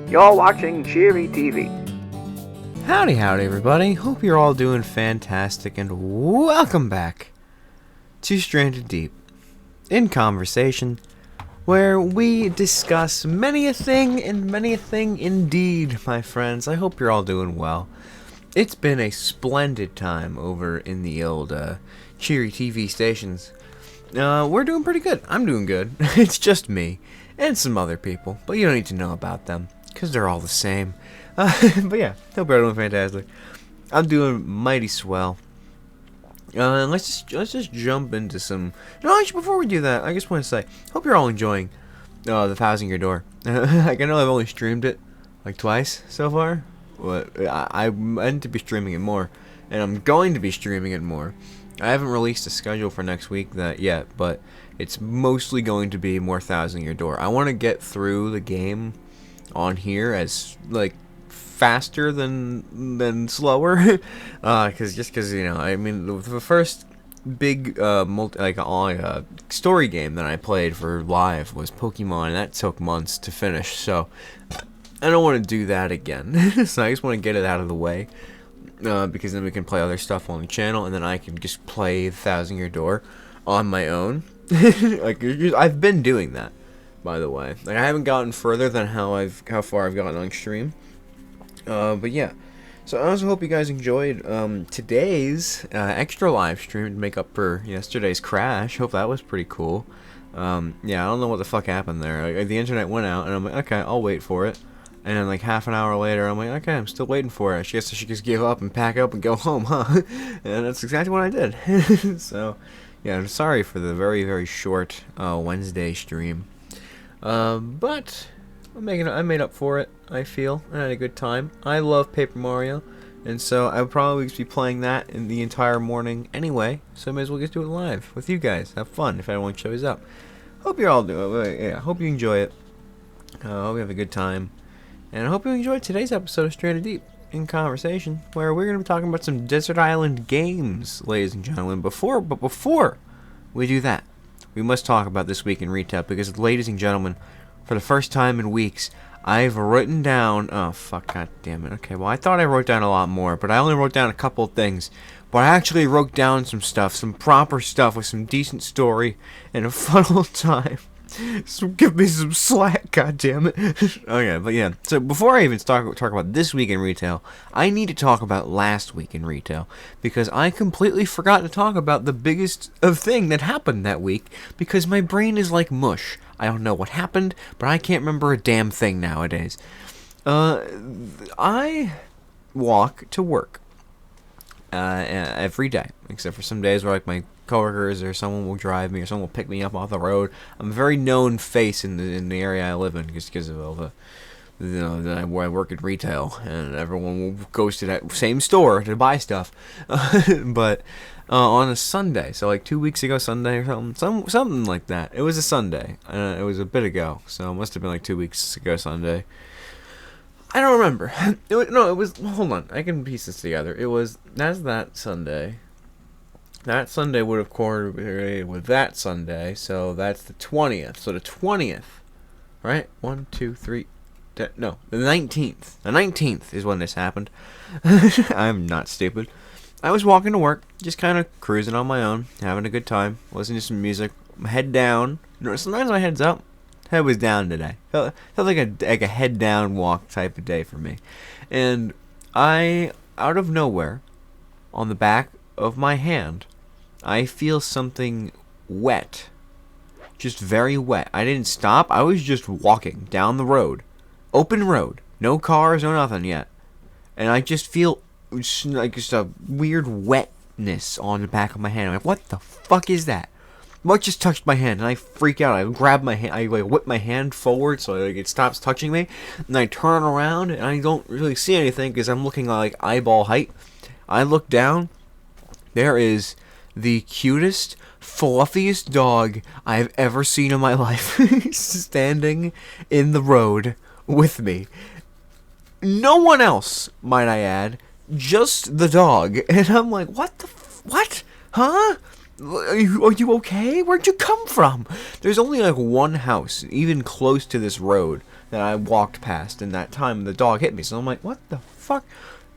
You're watching Cheery TV. Howdy everybody, hope you're all doing fantastic and welcome back to Stranded Deep, in conversation, where we discuss many a thing and many a thing indeed, my friends. I hope you're all doing well. It's been a splendid time over in the old Cheery TV stations. We're doing pretty good. I'm doing good. It's just me and some other people, but you don't need to know about them, because they're all the same. But yeah, hope you're doing fantastic. I'm doing mighty swell. Let's just jump into some. No, actually, before we do that, I just want to say, hope you're all enjoying the Thousand Year Door. Like, I know I've only streamed it like twice so far, but I meant to be streaming it more, and I'm going to be streaming it more. I haven't released a schedule for next week yet, but it's mostly going to be more Thousand Year Door. I want to get through the game on here as like faster than slower, because you know, I mean, the first big story game that I played for live was Pokemon, and that took months to finish. So I don't want to do that again. So I just want to get it out of the way, because then we can play other stuff on the channel, and then I can just play Thousand Year Door on my own. Like, I've been doing that, by the way. Like, I haven't gotten further than how far I've gotten on stream. But yeah, so I also hope you guys enjoyed today's extra live stream to make up for yesterday's crash. Hope that was pretty cool. Yeah, I don't know what the fuck happened there. Like, the internet went out, and I'm like, okay, I'll wait for it. And then like half an hour later, I'm like, okay, I'm still waiting for it. I guess I should just give up and pack up and go home, huh? And that's exactly what I did. So yeah, I'm sorry for the very, very short Wednesday stream. But I made up for it, I feel. I had a good time. I love Paper Mario, and so I'll probably be playing that in the entire morning anyway, so I may as well just do it live with you guys. Have fun if anyone shows up. Hope you're all doing yeah, hope you enjoy it. Hope you have a good time. And I hope you enjoyed today's episode of Stranded Deep in Conversation, where we're going to be talking about some Desert Island games, ladies and gentlemen. But before we do that, we must talk about This Week in Retail, because, ladies and gentlemen, for the first time in weeks, I've written down... Oh, fuck, god damn it. Okay, well, I thought I wrote down a lot more, but I only wrote down a couple of things. But I actually wrote down some stuff, some proper stuff with some decent story and a fun old time. So give me some slack, goddammit. Okay, but yeah. So before I even talk about This Week in Retail, I need to talk about Last Week in Retail, because I completely forgot to talk about the biggest thing that happened that week, because my brain is like mush. I don't know what happened, but I can't remember a damn thing nowadays. I walk to work every day, except for some days where like my coworkers or someone will drive me or someone will pick me up off the road. I'm a very known face in the area I live in, just because of all the, that I work in retail, and everyone goes to that same store to buy stuff. But on a Sunday, so like 2 weeks ago Sunday or something like that. It was a Sunday. It was a bit ago, so it must have been like 2 weeks ago Sunday. I don't remember. It was. Hold on, I can piece this together. That's that Sunday. That Sunday would have coordinated with that Sunday, so that's the 20th. So the 20th, right? 1, 2, 3. No, the 19th. The 19th is when this happened. I'm not stupid. I was walking to work, just kind of cruising on my own, having a good time, listening to some music, head down. Sometimes my head's up. Head was down today. Felt like a head down walk type of day for me. And I, out of nowhere, on the back of my hand, I feel something wet. Just very wet. I didn't stop. I was just walking down the road. Open road. No cars, no nothing yet. And I just feel like just a weird wetness on the back of my hand. I'm like, what the fuck is that? What just touched my hand? And I freak out. I grab my hand. I whip my hand forward so it stops touching me. And I turn around and I don't really see anything because I'm looking like eyeball height. I look down. There is the cutest, fluffiest dog I've ever seen in my life standing in the road with me. No one else, might I add, just the dog. And I'm like, what? Huh? Are you okay? Where'd you come from? There's only like one house, even close to this road, that I walked past in that time the dog hit me. So I'm like, what the fuck?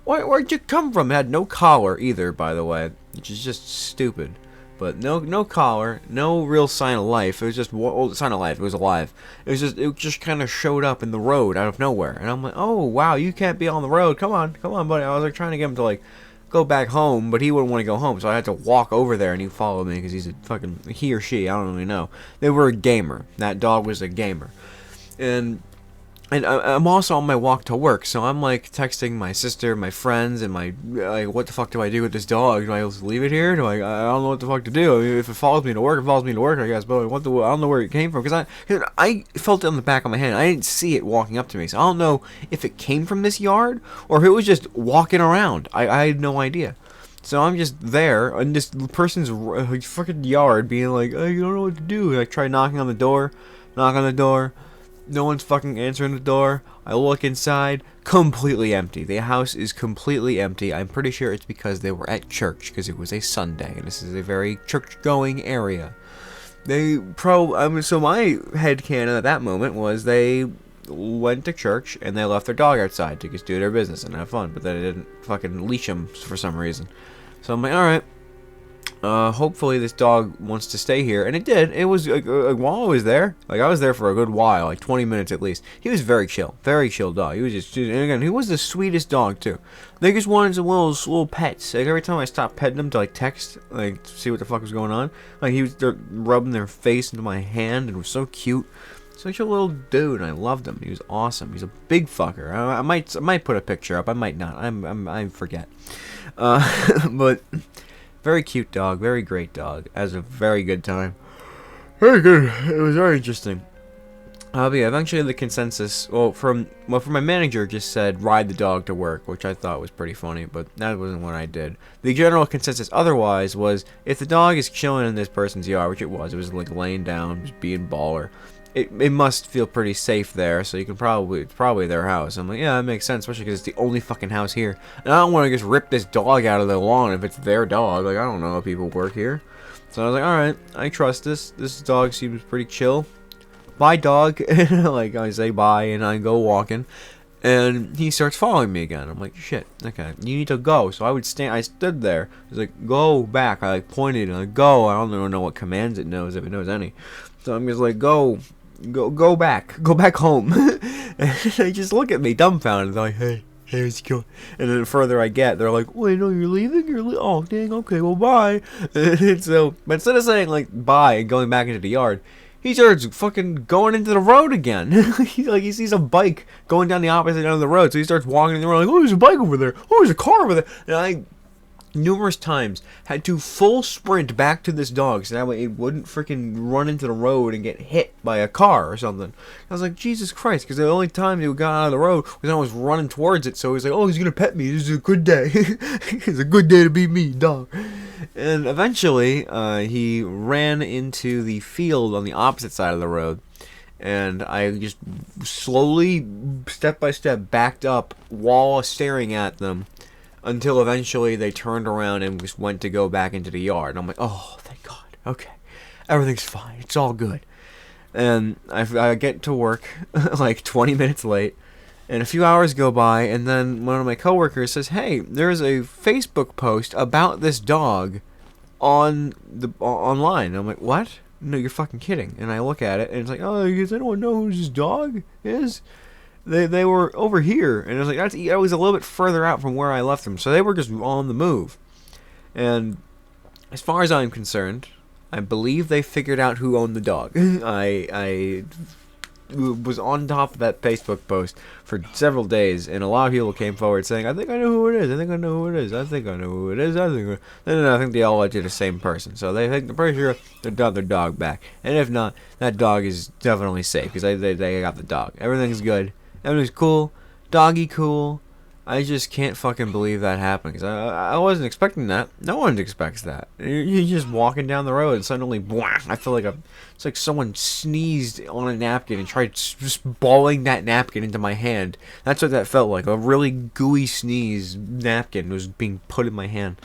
Where'd you come from? It had no collar either, by the way, which is just stupid. But no collar, no real sign of life. It was just sign of life. It was alive. It just kind of showed up in the road out of nowhere, and I'm like, oh wow, you can't be on the road. Come on, buddy. I was like trying to get him to like go back home, but he wouldn't want to go home, so I had to walk over there, and he followed me because he or she, I don't really know. They were a gamer. That dog was a gamer, and I'm also on my walk to work, so I'm like texting my sister, my friends, and my like, what the fuck do I do with this dog? Do I just leave it here? I don't know what the fuck to do. I mean, if it follows me to work, it follows me to work, I guess. But I don't know where it came from because I felt it on the back of my hand. I didn't see it walking up to me, so I don't know if it came from this yard or if it was just walking around. I had no idea. So I'm just there in this person's fucking yard, being like, oh, you don't know what to do. And I try knocking on the door, knock on the door. No one's fucking answering the door. I look inside, completely empty. The house is completely empty. I'm pretty sure it's because they were at church, because it was a Sunday, and this is a very church-going area. So my headcanon at that moment was they went to church, and they left their dog outside to just do their business and have fun, but they didn't fucking leash him for some reason. So I'm like, alright. Hopefully this dog wants to stay here, and it did. It was while I was there, like I was there for a good while, like 20 minutes at least. He was very chill dog. He was just, and again, he was the sweetest dog too. They just wanted some little pets. Like every time I stopped petting him to like text, like to see what the fuck was going on, like he was rubbing their face into my hand, and it was so cute. Such a little dude, and I loved him. He was awesome. He's a big fucker. I might put a picture up. I might not. I forget. But. Very cute dog, very great dog. Has a very good time. Very good. It was very interesting. But yeah, eventually the consensus, from my manager just said ride the dog to work, which I thought was pretty funny, but that wasn't what I did. The general consensus otherwise was if the dog is chilling in this person's yard, which it was like laying down, just being baller. It must feel pretty safe there, so you can it's probably their house. I'm like, yeah, that makes sense, especially because it's the only fucking house here. And I don't want to just rip this dog out of the lawn if it's their dog. Like, I don't know if people work here. So I was like, alright, I trust this. This dog seems pretty chill. Bye, dog. Like, I say bye, and I go walking. And he starts following me again. I'm like, shit, okay, you need to go. So I stood there. He's like, go back. I like pointed and I go. I don't even know what commands it knows, if it knows any. So I'm just like, go back home. And they just look at me dumbfounded. They're like, hey, how's it going? And then the further I get, they're like, wait, no, you're leaving? Oh, dang, okay, well, bye. And so, but instead of saying like bye and going back into the yard, he starts fucking going into the road again. He sees a bike going down the opposite end of the road, so he starts walking in the road like, oh, there's a bike over there. Oh, there's a car over there. And I numerous times had to full sprint back to this dog so that way it wouldn't freaking run into the road and get hit by a car or something. I was like, Jesus Christ, because the only time he got out of the road was when I was running towards it, so he's like, oh, he's gonna pet me, this is a good day. It's a good day to be me, dog. And eventually he ran into the field on the opposite side of the road, and I just slowly, step by step, backed up while staring at them until eventually they turned around and just went to go back into the yard. And I'm like, oh, thank God. Okay. Everything's fine. It's all good. And I get to work like 20 minutes late, and a few hours go by, and then one of my coworkers says, hey, there's a Facebook post about this dog online. And I'm like, what? No, you're fucking kidding. And I look at it, and it's like, oh, does anyone know who this dog is? They were over here, and I was like, that was a little bit further out from where I left them, so they were just on the move. And as far as I'm concerned, I believe they figured out who owned the dog. I was on top of that Facebook post for several days, and a lot of people came forward saying, I think I know who it is, I think I know who it is, I think I know who it is, I think they all led to the same person. So they're pretty sure they got their dog back. And if not, that dog is definitely safe, because they got the dog. Everything's good. Everything's cool. Doggy cool. I just can't fucking believe that happened, because I wasn't expecting that. No one expects that. You're just walking down the road and suddenly, I feel like it's like someone sneezed on a napkin and tried just balling that napkin into my hand. That's what that felt like. A really gooey sneeze napkin was being put in my hand.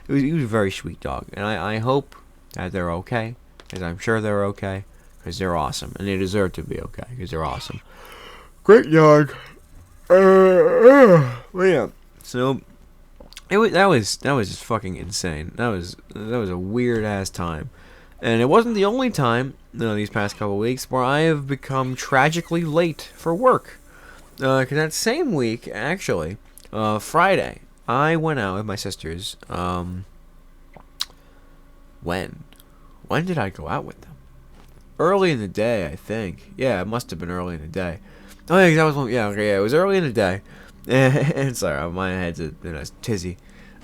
He was a very sweet dog, and I hope that they're okay, because I'm sure they're okay, because they're awesome, and they deserve to be okay, because they're awesome. Great dog. Well, yeah. So that was just fucking insane. That was a weird ass time, and it wasn't the only time. These past couple weeks where I have become tragically late for work. Because that same week, actually, Friday, I went out with my sisters. When did I go out with them? Early in the day, I think. Yeah, it must have been early in the day. Oh yeah, that was one. Yeah, okay, yeah, it was early in the day. And sorry, my head's a tizzy.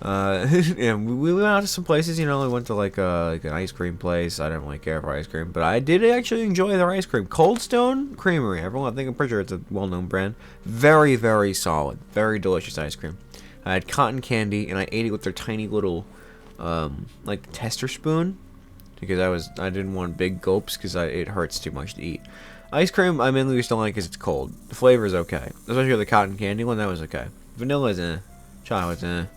And we went out to some places. We went to like an ice cream place. I didn't really care for ice cream, but I did actually enjoy their ice cream. Cold Stone Creamery. Everyone, I'm pretty sure it's a well-known brand. Very, very solid, very delicious ice cream. I had cotton candy, and I ate it with their tiny little, like tester spoon, because I didn't want big gulps because it hurts too much to eat. Ice cream, I mainly used to like because it's cold. The flavor is okay, especially the cotton candy one. That was okay. Vanilla is chocolate's the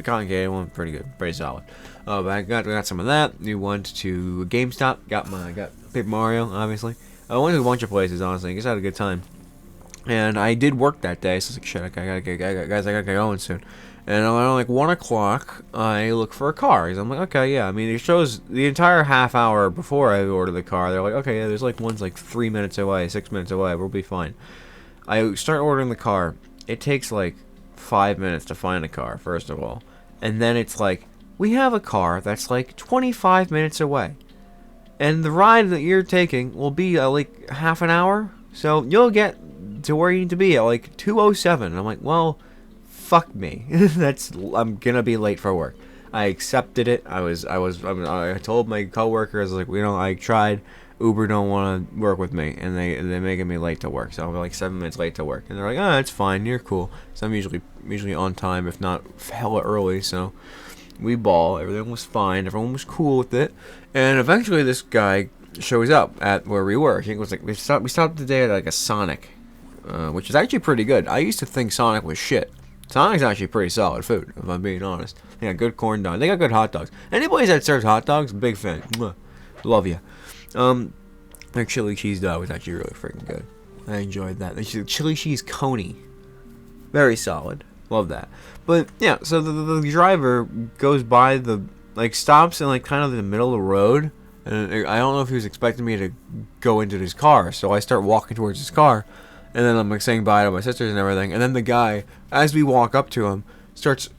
cotton candy one pretty good, pretty solid. But I got some of that. We went to GameStop. Got Paper Mario, obviously. I went to a bunch of places, honestly. I just had a good time. And I did work that day, so I was like, shit, I gotta get going soon. And around like 1 o'clock, I look for a car. I'm like, okay, yeah. I mean, it shows the entire half hour before I order the car. They're like, okay, yeah, there's like one's like 3 minutes away, 6 minutes away. We'll be fine. I start ordering the car. It takes like 5 minutes to find a car, first of all. And then it's like, we have a car that's like 25 minutes away. And the ride that you're taking will be like half an hour. So you'll get to where you need to be at like 2:07. And I'm like, well, fuck me. I'm gonna be late for work. I accepted it. I told my coworkers, like, I tried. Uber don't want to work with me, and they're making me late to work. So I'll be like 7 minutes late to work, and they're like, oh, it's fine, you're cool. So I'm usually on time, if not hella early. So we ball. Everything was fine. Everyone was cool with it, and eventually this guy shows up at where we were. I think it was like we stopped the day at like a Sonic, which is actually pretty good. I used to think Sonic was shit. Sonic's actually pretty solid food, if I'm being honest. They got good corn dogs. They got good hot dogs. Any place that serves hot dogs, big fan. Mwah. Love ya. Their chili cheese dog was actually really freaking good. I enjoyed that. The chili cheese coney, very solid. Love that. But yeah, so the driver goes by stops in like kind of the middle of the road, and I don't know if he was expecting me to go into his car. So I start walking towards his car. And then I'm like saying bye to my sisters and everything. And then the guy, as we walk up to him, starts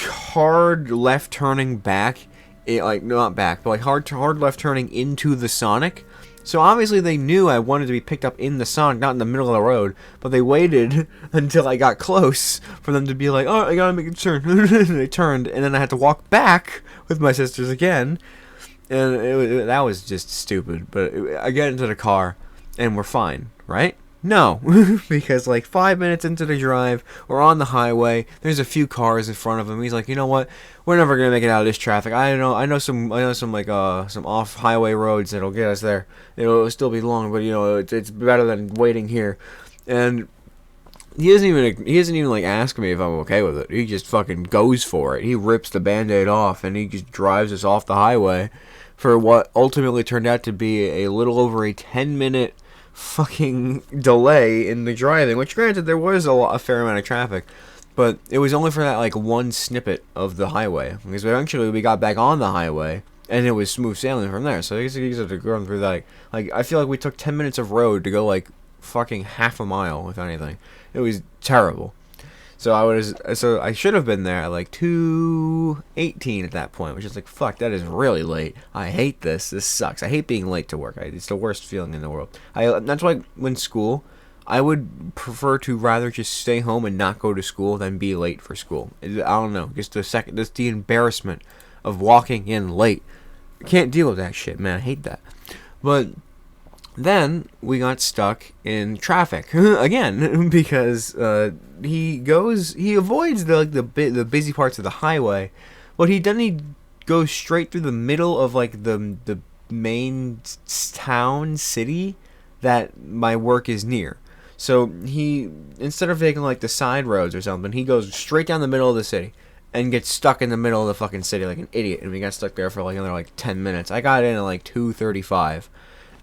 hard left turning back. Not back, but like hard left turning into the Sonic. So obviously they knew I wanted to be picked up in the Sonic, not in the middle of the road. But they waited until I got close for them to be like, oh, I gotta make a turn. And they turned, and then I had to walk back with my sisters again. And that was just stupid. But I get into the car, and we're fine, right? No, because like 5 minutes into the drive, we're on the highway. There's a few cars in front of him. He's like, you know what? We're never gonna make it out of this traffic. I know some some off highway roads that'll get us there. It'll still be long, but it's better than waiting here. And he doesn't even like ask me if I'm okay with it. He just fucking goes for it. He rips the Band-Aid off and he just drives us off the highway for what ultimately turned out to be a little over a 10-minute fucking delay in the driving, which granted there was a fair amount of traffic, but it was only for that like one snippet of the highway, because eventually we got back on the highway and it was smooth sailing from there. So I guess you had to go through that like I feel like we took 10 minutes of road to go like fucking half a mile, if anything. It was terrible. So I should have been there at like 2:18 at that point, which is like, fuck, that is really late. I hate this. This sucks. I hate being late to work. It's the worst feeling in the world. That's why when school, I would prefer to rather just stay home and not go to school than be late for school. I don't know, just the embarrassment of walking in late. I can't deal with that shit, man. I hate that. But then we got stuck in traffic again because he avoids the busy parts of the highway, but he goes straight through the middle of like the main town city that my work is near. So he, instead of taking like the side roads or something, he goes straight down the middle of the city. and get stuck in the middle of the fucking city like an idiot. And we got stuck there for like another like 10 minutes. I got in at like 2:35.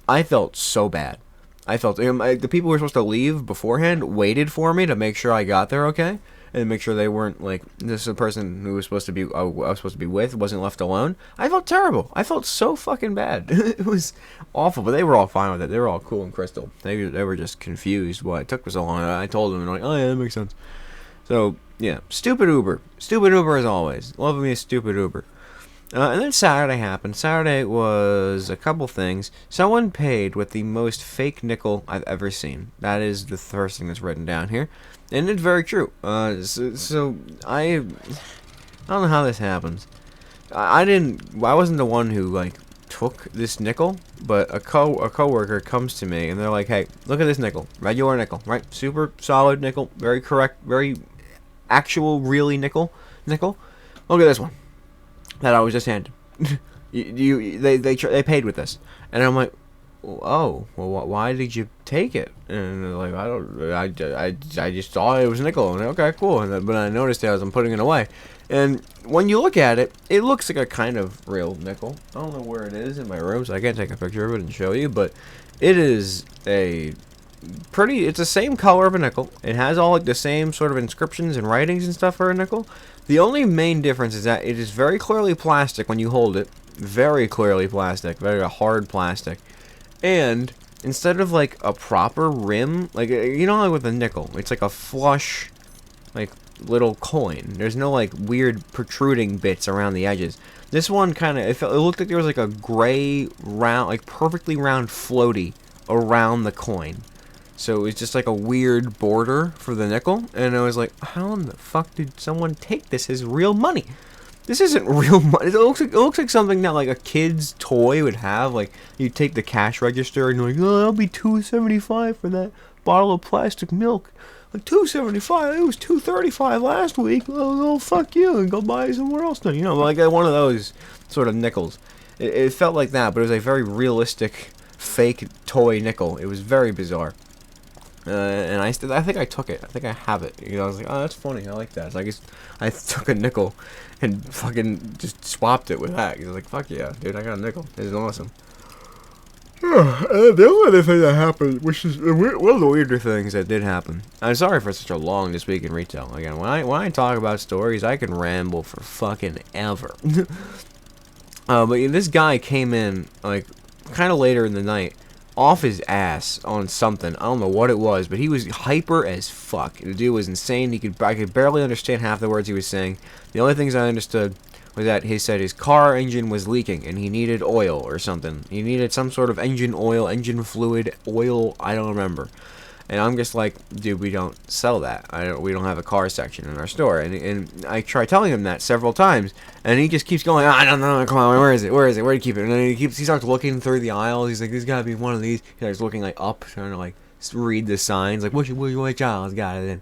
I felt so bad. I felt the people who were supposed to leave beforehand waited for me to make sure I got there okay, and make sure they weren't like this is the person who was supposed to be I was supposed to be with wasn't left alone. I felt terrible. I felt so fucking bad. It was awful, but they were all fine with it. They were all cool and crystal. They were just confused why it took so long. I told them and they're like, oh yeah, that makes sense. So yeah, stupid Uber as always. Love me a stupid Uber. And then Saturday happened. Saturday was a couple things. Someone paid with the most fake nickel I've ever seen. That is the first thing that's written down here. And it's very true. So I don't know how this happens. I wasn't the one who, like, took this nickel, but a coworker comes to me, and they're like, hey, look at this nickel. Regular nickel, right? Super solid nickel. Very correct. Very actual, really nickel. Look at this one that I was just handed. They paid with this, and I'm like, oh, well, why did you take it? And they're like, I just thought it was nickel. And like, okay, cool. But I noticed as I'm putting it away, and when you look at it, it looks like a kind of real nickel. I don't know where it is in my room, so I can't take a picture of it and show you, but it is it's the same color of a nickel. It has all like the same sort of inscriptions and writings and stuff for a nickel. The only main difference is that it is very clearly plastic when you hold it. Very clearly plastic. Very hard plastic. And instead of like a proper rim, like, you know, like with a nickel, it's like a flush, like, little coin. There's no like weird protruding bits around the edges. This one kind of, it looked like there was like a gray, round, like perfectly round floaty around the coin. So it was just like a weird border for the nickel, and I was like, how in the fuck did someone take this as real money? This isn't real money. It looks like something that like a kid's toy would have. Like, you take the cash register and you're like, oh, that'll be $2.75 for that bottle of plastic milk. Like, $2.75? It was $2.35 last week. Oh, fuck you, and go buy it somewhere else then. You know, like one of those sort of nickels. It felt like that, but it was a very realistic, fake toy nickel. It was very bizarre. And I think I took it. I think I have it. You know, I was like, oh, that's funny. I like that. So I guess I took a nickel and fucking just swapped it with that. He's like, fuck yeah, dude, I got a nickel. This is awesome. The only other thing that happened, which is one of the weirder things that did happen. I'm sorry for such a long this week in retail. Again, when I talk about stories, I can ramble for fucking ever. But this guy came in like kind of later in the night, off his ass on something. I don't know what it was, but he was hyper as fuck. The dude was insane. I could barely understand half the words he was saying. The only things I understood was that he said his car engine was leaking and he needed oil or something. He needed some sort of engine oil, engine fluid, oil, I don't remember. And I'm just like, dude, we don't sell that. We don't have a car section in our store. And I try telling him that several times, and he just keeps going, I don't know, come on, where is it? Where do you keep it? And then he starts looking through the aisles. He's like, there's got to be one of these. He starts looking like up, trying to like read the signs, like, which aisle's got it in?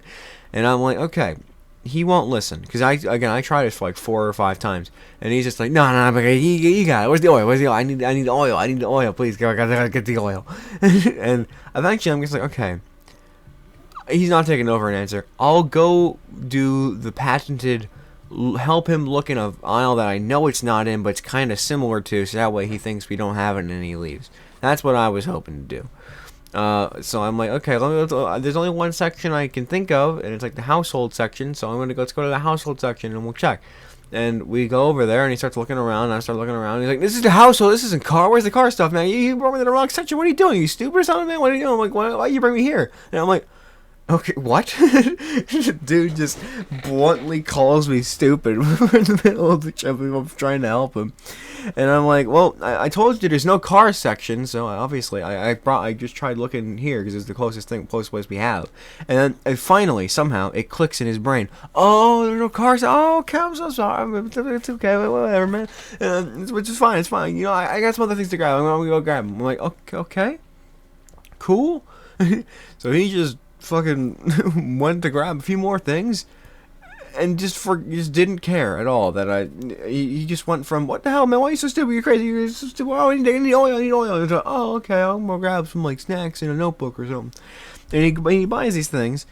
And I'm like, okay. He won't listen, because I tried this for like 4 or 5 times, and he's just like, no, you got it. Where's the oil? I need oil. I need the oil. Please, I gotta get the oil. And eventually, I'm just like, okay. He's not taking over an answer. I'll go do the patented help him look in an aisle that I know it's not in, but it's kind of similar to, so that way he thinks we don't have it and he leaves. That's what I was hoping to do. So I'm like, okay, there's only one section I can think of, and it's like the household section, so let's go to the household section and we'll check. And we go over there, and he starts looking around, and I start looking around, and he's like, this is the household, this isn't car, where's the car stuff, man? You brought me to the wrong section, what are you doing? You stupid or something, man? What are you doing? I'm like, why you bring me here? And I'm like, okay, what? Dude just bluntly calls me stupid. We're in the middle of the trip. I'm trying to help him, and I'm like, "Well, I told you there's no car section, so obviously I just tried looking here because it's the closest place we have." And then finally, somehow, it clicks in his brain. Oh, there's no cars. Oh, okay, I'm so sorry. It's okay, whatever, man. Which is fine. It's fine. You know, I got some other things to grab. I'm gonna go grab them. I'm like, okay, cool. So he just fucking went to grab a few more things and just didn't care at all that he just went from, what the hell, man, why are you so stupid, you're crazy, you're so stupid, oh, I need oil, like, oh, okay, I'm gonna grab some like snacks in a notebook or something. And he buys these things,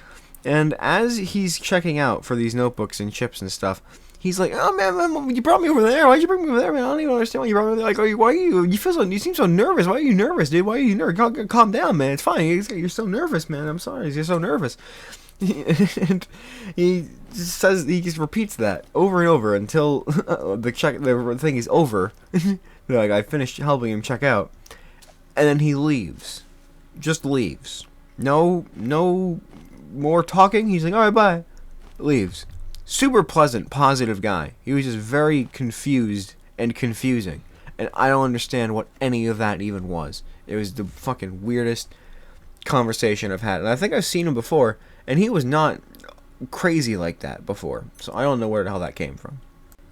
and as he's checking out for these notebooks and chips and stuff, He's like, oh man, you brought me over there. Why'd you bring me over there, man? I don't even understand why you brought me over there. Like, why are you? You seem so nervous. Why are you nervous, dude? Why are you nervous? Calm down, man. It's fine. You're so nervous, man. I'm sorry. You're so nervous. And he just repeats that over and over until the thing is over. Like, I finished helping him check out, and then he leaves. Just leaves. No more talking. He's like, all right, bye. Leaves. Super pleasant, positive guy. He was just very confused and confusing. And I don't understand what any of that even was. It was the fucking weirdest conversation I've had. And I think I've seen him before, and he was not crazy like that before. So I don't know where the hell that came from.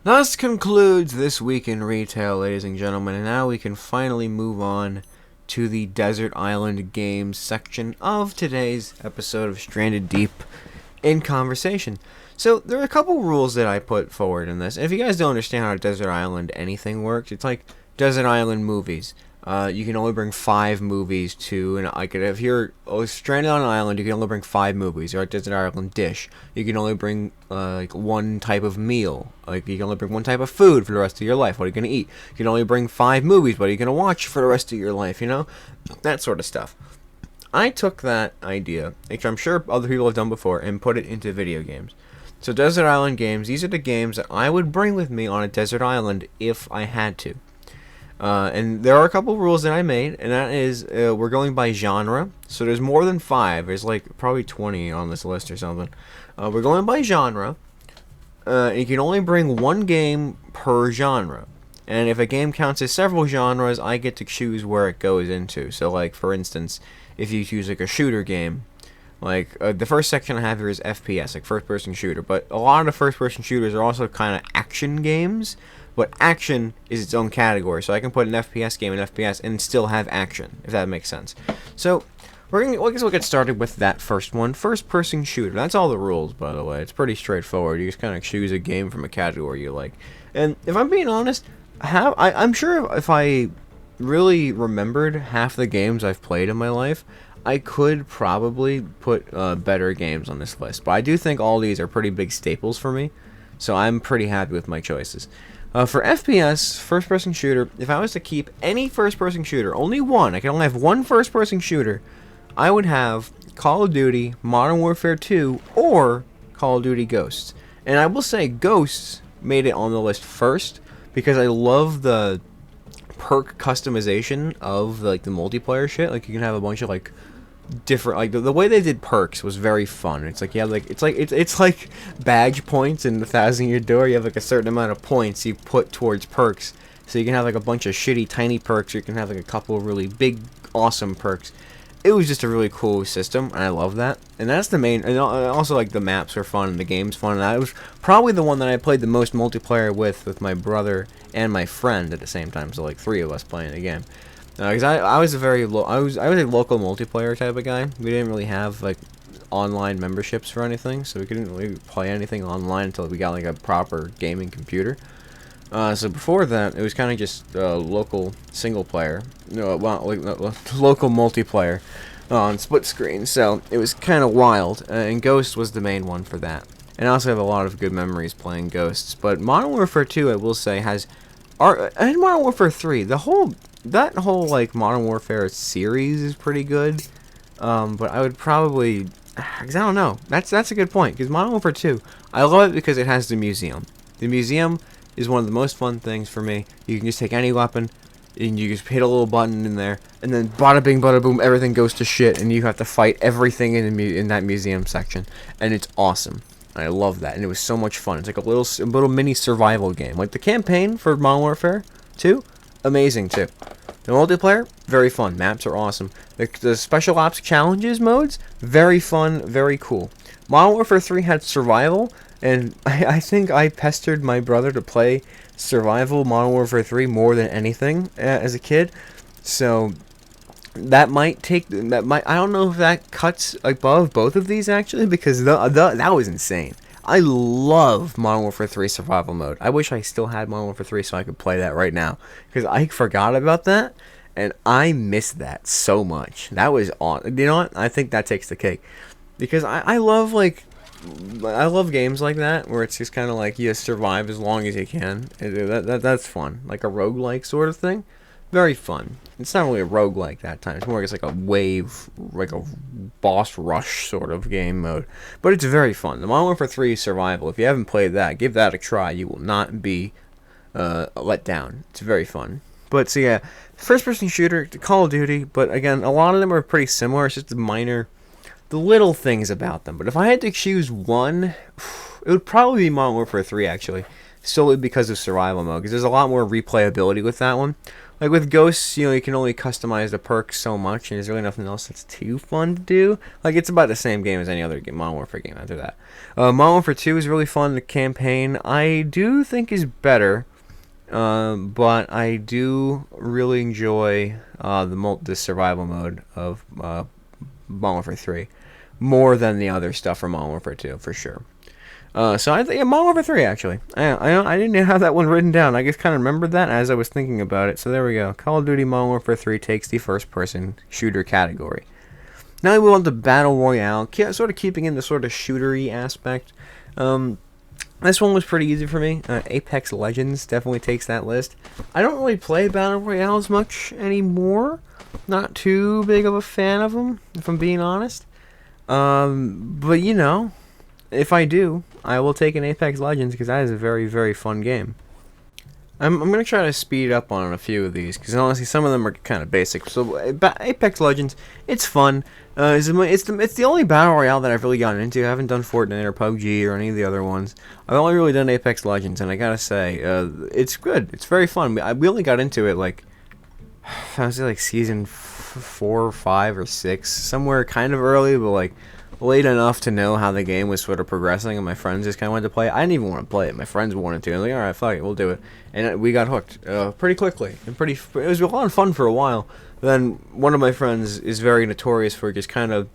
Thus concludes this week in retail, ladies and gentlemen. And now we can finally move on to the Desert Island Games section of today's episode of Stranded Deep in Conversation. So, there are a couple rules that I put forward in this. If you guys don't understand how Desert Island anything works, it's like Desert Island movies. You can only bring 5 movies to, and like if you're stranded on an island, you can only bring 5 movies. Or a Desert Island dish, you can only bring like one type of meal. Like you can only bring one type of food for the rest of your life. What are you gonna eat? You can only bring 5 movies. What are you gonna watch for the rest of your life? You know, that sort of stuff. I took that idea, which I'm sure other people have done before, and put it into video games. So Desert Island games, these are the games that I would bring with me on a desert island if I had to. And there are a couple rules that I made, and that is we're going by genre. So there's more than 5. There's like probably 20 on this list or something. We're going by genre. You can only bring 1 game per genre. And if a game counts as several genres, I get to choose where it goes into. So like, for instance, if you choose like a shooter game, like, the first section I have here is FPS, like first-person shooter. But a lot of the first-person shooters are also kind of action games. But action is its own category. So I can put an FPS game in FPS and still have action, if that makes sense. So, I guess we'll get started with that first one. First-person shooter. That's all the rules, by the way. It's pretty straightforward. You just kind of choose a game from a category you like. And if I'm being honest, I'm sure if I really remembered half the games I've played in my life, I could probably put better games on this list, but I do think all these are pretty big staples for me, so I'm pretty happy with my choices. For FPS, first-person shooter, if I was to keep any first-person shooter, only one, I can only have one first-person shooter, I would have Call of Duty, Modern Warfare 2, or Call of Duty Ghosts. And I will say Ghosts made it on the list first, because I love the perk customization of like the multiplayer shit. Like you can have a bunch of like different, like the way they did perks was very fun. It's like, yeah, like it's like badge points in the 1,000-Year Door. You have like a certain amount of points you put towards perks, so you can have like a bunch of shitty tiny perks, or you can have like a couple of really big awesome perks. It was just a really cool system, and I love that. And that's the main, and also like the maps are fun and the game's fun. And that was probably the one that I played the most multiplayer with my brother and my friend at the same time. So like 3 of us playing the game. Because I was a I was a local multiplayer type of guy. We didn't really have like online memberships for anything, so we couldn't really play anything online until we got like a proper gaming computer. So before that, it was kind of just local single player, local multiplayer on split screen. So it was kind of wild, and Ghost was the main one for that. And I also have a lot of good memories playing Ghosts. But Modern Warfare 2, I will say, and Modern Warfare 3, that whole like Modern Warfare series is pretty good. But I would probably, because I don't know, that's a good point. Because Modern Warfare 2, I love it because it has the museum. The museum is one of the most fun things for me. You can just take any weapon, and you just hit a little button in there, and then bada bing, bada boom, everything goes to shit, and you have to fight everything in that museum section, and it's awesome. I love that, and it was so much fun. It's like a little mini survival game. Like the campaign for Modern Warfare 2, amazing too. The multiplayer, very fun. Maps are awesome. The special ops challenges modes, very fun, very cool. Modern Warfare 3 had survival. And I think I pestered my brother to play survival Modern Warfare 3 more than anything as a kid. So I don't know if that cuts above both of these actually, because that was insane. I love Modern Warfare 3 survival mode. I wish I still had Modern Warfare 3 so I could play that right now, because I forgot about that and I miss that so much. That was on. You know what? I think that takes the cake, because I love like I love games like that where it's just kind of like you survive as long as you can. That's fun, like a roguelike sort of thing. Very fun. It's not really a roguelike that time. It's more like a wave, like a boss rush sort of game mode. But it's very fun. The Modern Warfare 3 Survival, if you haven't played that, give that a try. You will not be let down. It's very fun. But so yeah, first person shooter, Call of Duty, but again, a lot of them are pretty similar. It's just the little things about them. But if I had to choose one, it would probably be Modern Warfare 3 actually, solely because of survival mode, because there's a lot more replayability with that one. Like with Ghosts, you can only customize the perks so much, and there's really nothing else that's too fun to do. Like, it's about the same game as any other Modern Warfare game after that. Modern Warfare 2 is really fun. The campaign, I do think is better, but I do really enjoy the survival mode of Modern Warfare 3 more than the other stuff from Modern Warfare 2, for sure. So I think Modern Warfare 3 actually. I didn't have that one written down. I just kind of remembered that as I was thinking about it. So there we go. Call of Duty Modern Warfare 3 takes the first-person shooter category. Now we move on to Battle Royale, sort of keeping in the sort of shootery aspect. This one was pretty easy for me. Apex Legends definitely takes that list. I don't really play Battle Royales much anymore. Not too big of a fan of them, if I'm being honest. But if I do, I will take an Apex Legends because that is a very, very fun game. I'm going to try to speed up on a few of these because honestly some of them are kind of basic. So Apex Legends, it's fun. It's the only Battle Royale that I've really gotten into. I haven't done Fortnite or PUBG or any of the other ones. I've only really done Apex Legends, and I gotta say, it's good. It's very fun. We only got into it I was like season 4 or 5 or 6, somewhere kind of early, but late enough to know how the game was sort of progressing, and my friends just kind of wanted to play it. I didn't even want to play it. My friends wanted to. I'm like, all right, fuck it, we'll do it. And we got hooked pretty quickly. And it was a lot of fun for a while. Then one of my friends is very notorious for just kind of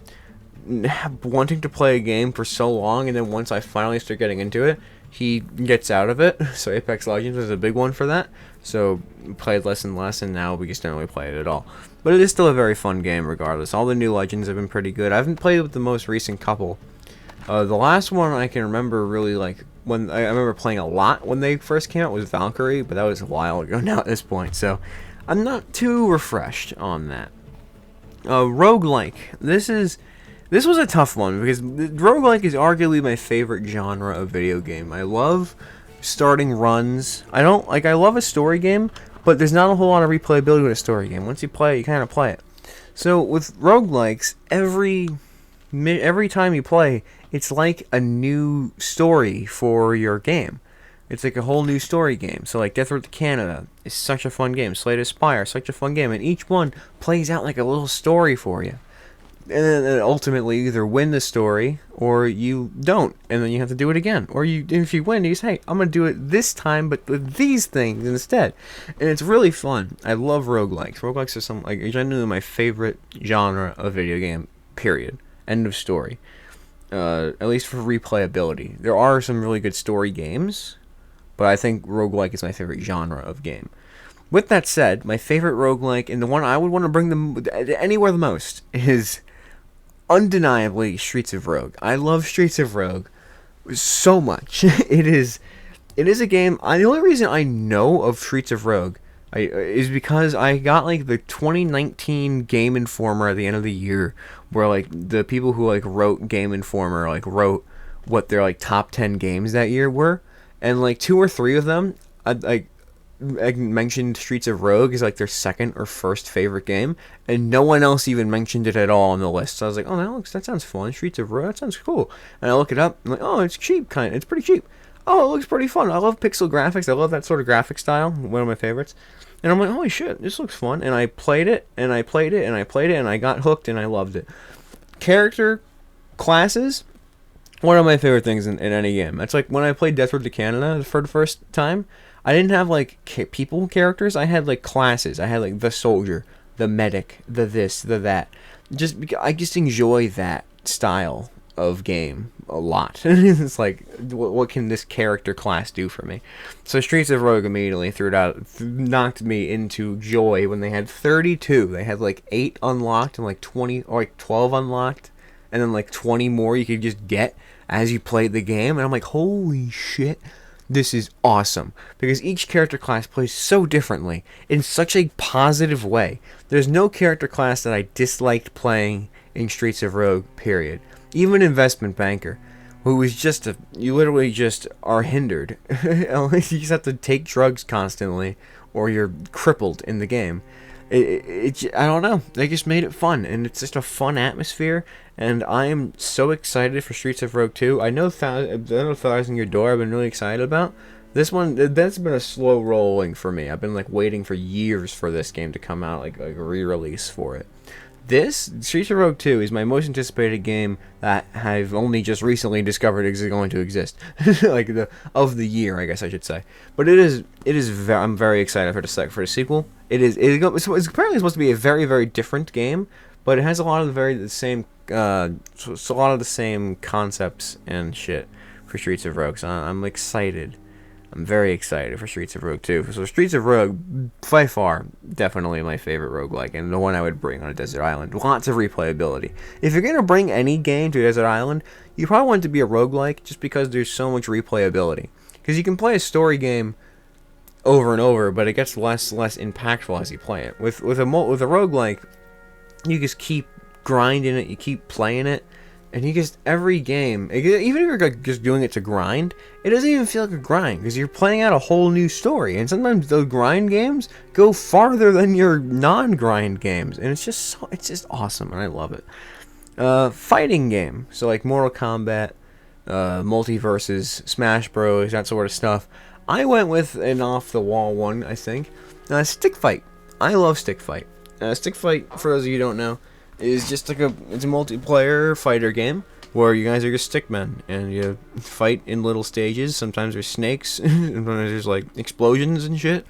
wanting to play a game for so long, and then once I finally start getting into it, he gets out of it. So Apex Legends was a big one for that. So we played less and less, and now we just don't really play it at all. But it is still a very fun game regardless. All the new Legends have been pretty good. I haven't played with the most recent couple. The last one I can remember really when I remember playing a lot when they first came out was Valkyrie, but that was a while ago now at this point. So I'm not too refreshed on that. Roguelike. This was a tough one because roguelike is arguably my favorite genre of video game. I love starting runs. I love a story game, but there's not a whole lot of replayability with a story game. Once you play it, you kind of play it. So with roguelikes, every time you play, it's like a new story for your game. It's like a whole new story game. So like Death Road to Canada is such a fun game. Slay the Spire, such a fun game. And each one plays out like a little story for you. And then ultimately you either win the story or you don't, and then you have to do it again. Or if you win, you say, hey, I'm going to do it this time, but with these things instead. And it's really fun. I love roguelikes. Roguelikes are genuinely my favorite genre of video game, period. End of story. At least for replayability. There are some really good story games, but I think roguelike is my favorite genre of game. With that said, my favorite roguelike, and the one I would want to bring them anywhere the most, is undeniably Streets of Rogue. I love Streets of Rogue so much. It is a game. The only reason I know of Streets of Rogue is because I got the 2019 Game Informer at the end of the year, where the people who wrote Game Informer wrote what their top 10 games that year were, and 2 or 3 of them I mentioned Streets of Rogue as their second or first favorite game, and no one else even mentioned it at all on the list. So I was like, oh, that sounds fun. Streets of Rogue, that sounds cool. And I look it up, I'm like, oh, it's cheap, it's pretty cheap. Oh, it looks pretty fun. I love pixel graphics. I love that sort of graphic style. One of my favorites. And I'm like, holy shit, this looks fun. And I played it, and I played it, and I played it, and I got hooked, and I loved it. Character classes, one of my favorite things in any game. That's when I played Death Road to Canada for the first time. I didn't have people characters. I had classes. I had the soldier, the medic, the this, the that. I just enjoy that style of game a lot. It's what can this character class do for me? So Streets of Rogue immediately knocked me into joy when they had 32. They had 8 unlocked and 20 or 12 unlocked. and then like 20 more you could just get as you played the game. And I'm like, holy shit, this is awesome, because each character class plays so differently in such a positive way. There's no character class that I disliked playing in Streets of Rogue, period. Even Investment Banker, who is just you literally just are hindered. You just have to take drugs constantly, or you're crippled in the game. I don't know. They just made it fun, and it's just a fun atmosphere. And I am so excited for Streets of Rogue 2. I know Thousand Year Door I've been really excited about. This one, that's been a slow rolling for me. I've been like waiting for years for this game to come out, like a re-release for it. This, Streets of Rogue 2, is my most anticipated game that I've only just recently discovered is going to exist. Like, of the year, I guess I should say. But I'm very excited for the sequel. It's apparently supposed to be a very, very different game, but it has a lot of the same concepts and shit for Streets of Rogue, so I'm excited. I'm very excited for Streets of Rogue 2. So Streets of Rogue, by far, definitely my favorite roguelike, and the one I would bring on a desert island. Lots of replayability. If you're going to bring any game to a desert island, you probably want it to be a roguelike, just because there's so much replayability. Because you can play a story game over and over, but it gets less impactful as you play it. With a roguelike, you just keep grinding it, you keep playing it, and you just, every game, even if you're just doing it to grind, it doesn't even feel like a grind, because you're playing out a whole new story. And sometimes those grind games go farther than your non-grind games, and it's just awesome, and I love it. Fighting game, so like Mortal Kombat, Multiverses, Smash Bros, that sort of stuff. I went with an off-the-wall one, I think. Stick Fight. I love Stick Fight. Stick Fight, for those of you who don't know, is just like it's a multiplayer fighter game where you guys are just stickmen and you fight in little stages. Sometimes there's snakes, and sometimes there's like explosions and shit,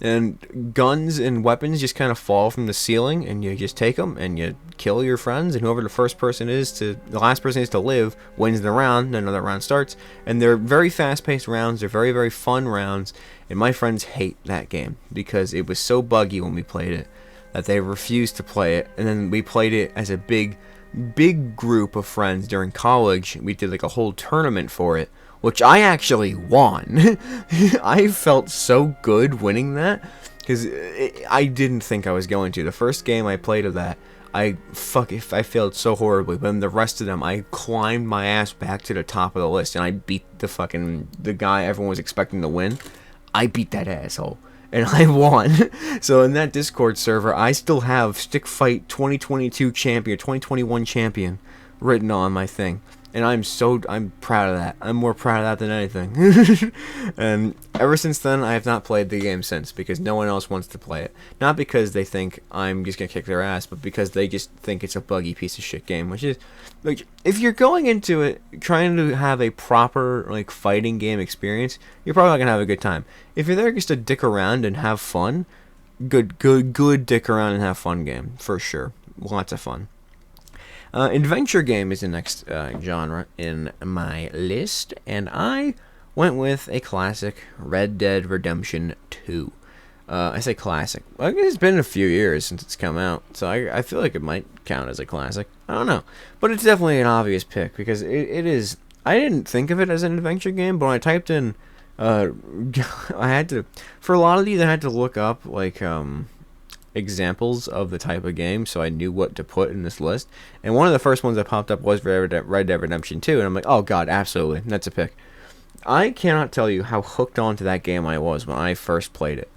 and guns and weapons just kind of fall from the ceiling, and you just take them and you kill your friends, and whoever the last person is to live wins the round. Then another round starts, and they're very fast-paced rounds. They're very, very fun rounds, and my friends hate that game because it was so buggy when we played it that they refused to play it. And then we played it as a big group of friends during college. We did like a whole tournament for it, which I actually won. I felt so good winning that, because I didn't think I was going to. The first game I played of that, I failed so horribly, but then the rest of them, I climbed my ass back to the top of the list, and I beat the guy everyone was expecting to win. I beat that asshole, and I won. So in that Discord server, I still have Stick Fight 2022 champion, 2021 champion written on my thing. And I'm proud of that. I'm more proud of that than anything. And ever since then, I have not played the game since, because no one else wants to play it. Not because they think I'm just going to kick their ass, but because they just think it's a buggy piece of shit game. Which is, like, if you're going into it trying to have a proper, like, fighting game experience, you're probably not going to have a good time. If you're there just to dick around and have fun, good dick around and have fun game, for sure. Lots of fun. Adventure game is the next genre in my list, and I went with a classic, Red Dead Redemption 2. I say classic. I guess it's been a few years since it's come out, so I feel like it might count as a classic. I don't know. But it's definitely an obvious pick, because it is... I didn't think of it as an adventure game, but when I typed in... I had to... For a lot of these, I had to look up, like, examples of the type of game, so I knew what to put in this list. And one of the first ones that popped up was Red Dead Redemption 2, and I'm like, oh god, absolutely, that's a pick. I cannot tell you how hooked onto that game I was when I first played it.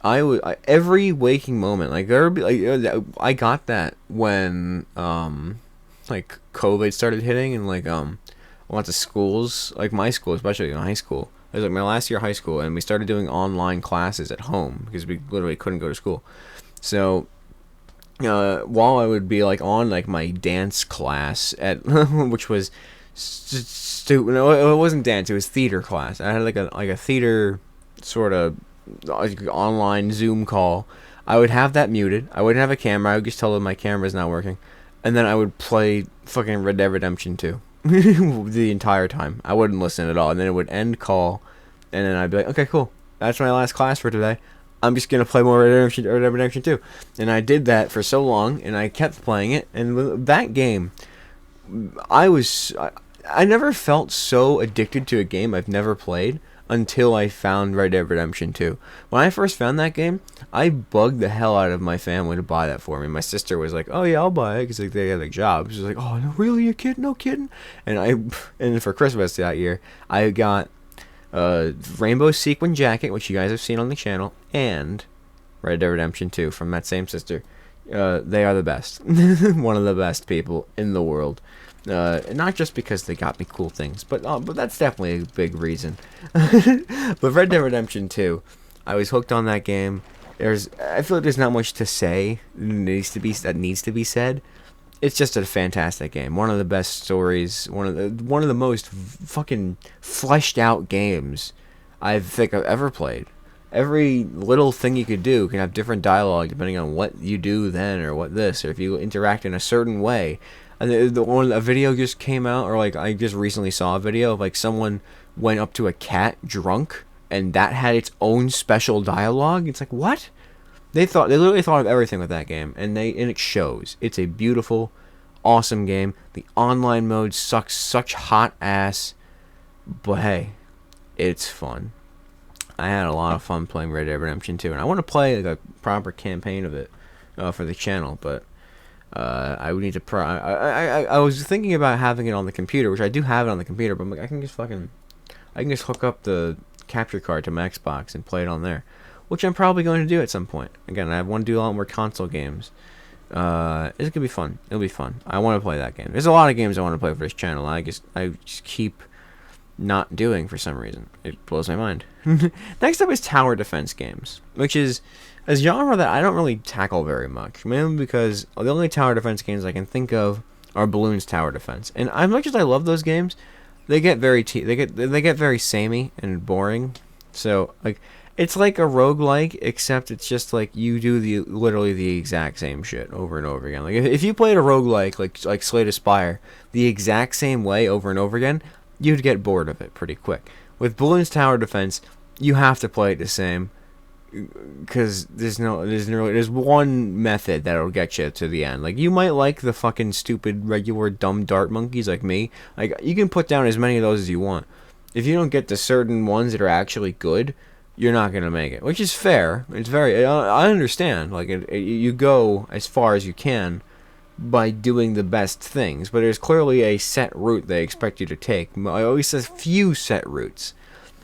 Every waking moment, like there would be, like, I got that when like COVID started hitting, and like lots of schools, like my school, especially in high school. It was like my last year of high school, and we started doing online classes at home because we literally couldn't go to school. So while I would be like on like my dance class at which was stupid. No, it wasn't dance. It was theater class. I had like a theater sort of like online Zoom call. I would have that muted. I wouldn't have a camera. I would just tell them my camera's not working, and then I would play fucking Red Dead Redemption 2 the entire time. I wouldn't listen at all, and then it would end call, and then I'd be like, okay, cool. That's my last class for today. I'm just going to play more Red Dead Redemption 2. And I did that for so long, and I kept playing it. And that game, I never felt so addicted to a game I've never played until I found Red Dead Redemption 2. When I first found that game, I bugged the hell out of my family to buy that for me. My sister was like, "Oh yeah, I'll buy it," because like, they had like jobs. She was like, "Oh no, really? You kidding? No kidding?" And for Christmas that year, I got Rainbow Sequin Jacket, which you guys have seen on the channel, and Red Dead Redemption 2 from that same sister. They are the best. One of the best people in the world. Not just because they got me cool things, but that's definitely a big reason. But Red Dead Redemption 2, I was hooked on that game. I feel like there's not much to say that needs to be said. It's just a fantastic game. One of the best stories. One of the most fucking fleshed out games I think I've ever played. Every little thing you could do can have different dialogue depending on what you do then or what this, or if you interact in a certain way. And a video just came out, or like I just recently saw a video of like someone went up to a cat drunk, and that had its own special dialogue. It's like, what? They literally thought of everything with that game, and it shows. It's a beautiful, awesome game. The online mode sucks such hot ass, but hey, it's fun. I had a lot of fun playing Red Dead Redemption 2, and I want to play like a proper campaign of it for the channel, but I would need to I was thinking about having it on the computer, which I do have it on the computer, but I'm like, I can just hook up the capture card to my Xbox and play it on there, which I'm probably going to do at some point. Again, I want to do a lot more console games. It's gonna be fun. It'll be fun. I want to play that game. There's a lot of games I want to play for this channel. I just keep not doing for some reason. It blows my mind. Next up is tower defense games, which is a genre that I don't really tackle very much, mainly because the only tower defense games I can think of are Bloons Tower Defense. And as much as I love those games, they get very very samey and boring. So like it's like a roguelike, except it's just like you do literally the exact same shit over and over again. Like if you played a roguelike like Slay the Spire the exact same way over and over again, you'd get bored of it pretty quick. With Bloons Tower Defense, you have to play it the same, because there's one method that'll get you to the end. Like you might like the fucking stupid regular dumb dart monkeys like me. Like you can put down as many of those as you want. If you don't get to certain ones that are actually good, you're not gonna make it, which is fair. It's very I understand. Like you go as far as you can by doing the best things, but there's clearly a set route they expect you to take. I always say few set routes,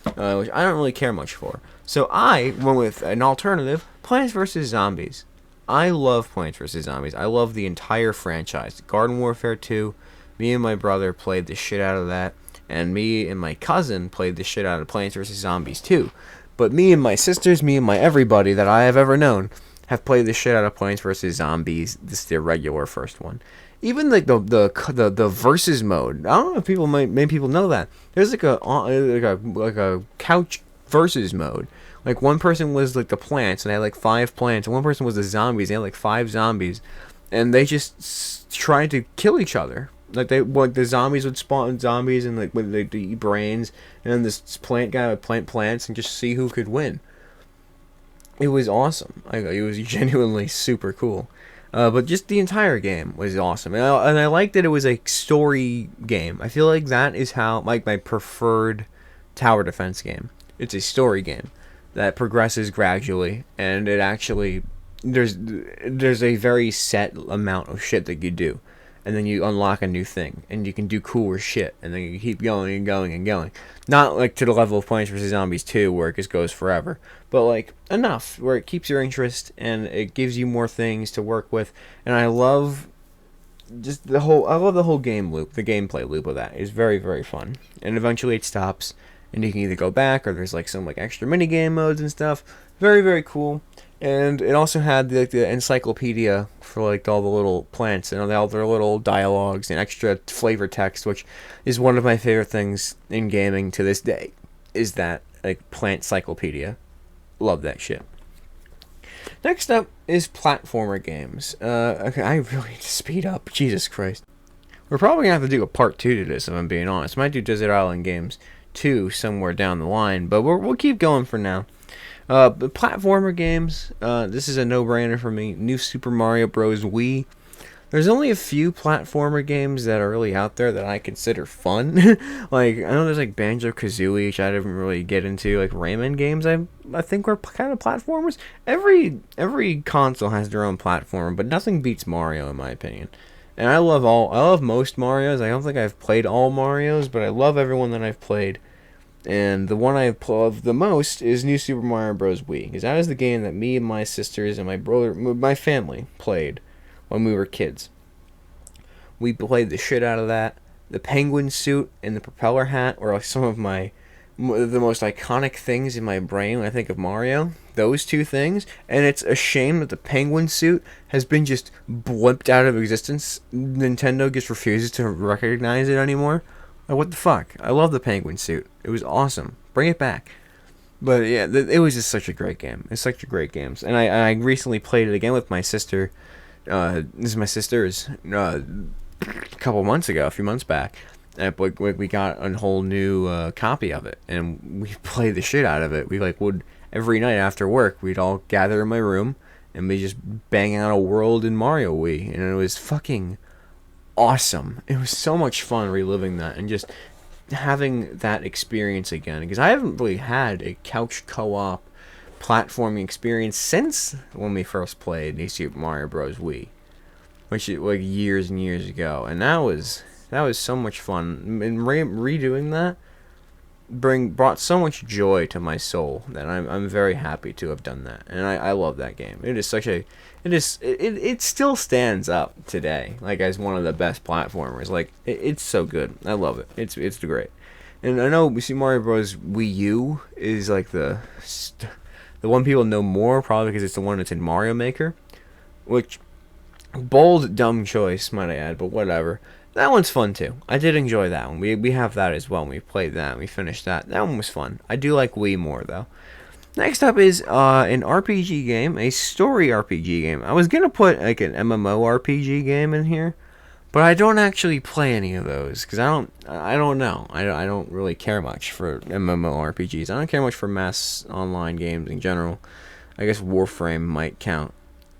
which I don't really care much for. So I went with an alternative, Plants vs. Zombies. I love Plants vs. Zombies. I love the entire franchise. Garden Warfare 2, me and my brother played the shit out of that, and me and my cousin played the shit out of Plants vs. Zombies 2. But me and my sisters, me and my everybody that I have ever known, have played the shit out of Plants vs. Zombies. This is the regular first one. Even like the versus mode. I don't know if many people know that. There's like a couch versus mode. Like one person was like the plants and they had like 5 plants, and one person was the zombies. They had like 5 zombies, and they just tried to kill each other. Like the zombies would spawn zombies, and like they'd eat brains, and then this plant guy would plant plants and just see who could win. It was awesome. It was genuinely super cool. But just the entire game was awesome. And I liked that it was a story game. I feel like that is how my preferred tower defense game. It's a story game that progresses gradually, and it actually there's a very set amount of shit that you do, and then you unlock a new thing, and you can do cooler shit, and then you keep going and going and going. Not like to the level of Plants vs. Zombies 2 where it just goes forever, but like enough where it keeps your interest and it gives you more things to work with. And I love the whole game loop, the gameplay loop of that is very, very fun. And eventually it stops, and you can either go back, or there's like some like extra mini game modes and stuff. Very, very cool. And it also had the encyclopedia for like all the little plants and all their little dialogues and extra flavor text, which is one of my favorite things in gaming to this day. Is that like plant encyclopedia? Love that shit. Next up is platformer games. Okay, I really need to speed up. Jesus Christ. We're probably gonna have to do a part 2 to this, if I'm being honest. Might do Desert Island Games 2 somewhere down the line, but we'll keep going for now. Platformer games, this is a no-brainer for me. New Super Mario Bros. Wii. There's only a few platformer games that are really out there that I consider fun. Like, I know there's like Banjo-Kazooie, which I didn't really get into. Like Rayman games, I think were kind of platformers. Every console has their own platform, but nothing beats Mario in my opinion. And I love most Marios. I don't think I've played all Marios, but I love everyone that I've played. And the one I love the most is New Super Mario Bros. Wii, because that is the game that me and my sisters and my brother, my family, played when we were kids. We played the shit out of that. The penguin suit and the propeller hat were like some of the most iconic things in my brain when I think of Mario. Those two things, and it's a shame that the penguin suit has been just blipped out of existence. Nintendo just refuses to recognize it anymore. Like, what the fuck? I love the penguin suit. It was awesome. Bring it back. But yeah, it was just such a great game. It's such a great game. And I recently played it again with my sister. This is my sister's a couple months ago, a few months back. And we got a whole new copy of it, and we played the shit out of it. We would every night after work, we'd all gather in my room, and we just bang out a world in Mario Wii, and it was fucking awesome. It was so much fun reliving that and just having that experience again, because I haven't really had a couch co-op platforming experience since when we first played New Super Mario Bros. Wii, which is like years and years ago, and that was so much fun. And redoing that brought so much joy to my soul that I'm very happy to have done that, and I love that game. It is such a it still stands up today like as one of the best platformers. Like it's so good. I love it. It's great. And I know we see Mario Bros. Wii U is like the one people know more, probably because it's the one that's in Mario Maker, which bold dumb choice might I add, but whatever. That one's fun too. I did enjoy that one. We have that as well. We played that. We finished that. That one was fun. I do like Wii more though. Next up is an RPG game, a story RPG game. I was gonna put like an MMO RPG game in here, but I don't actually play any of those because I don't know. I don't really care much for MMO RPGs. I don't care much for mass online games in general. I guess Warframe might count.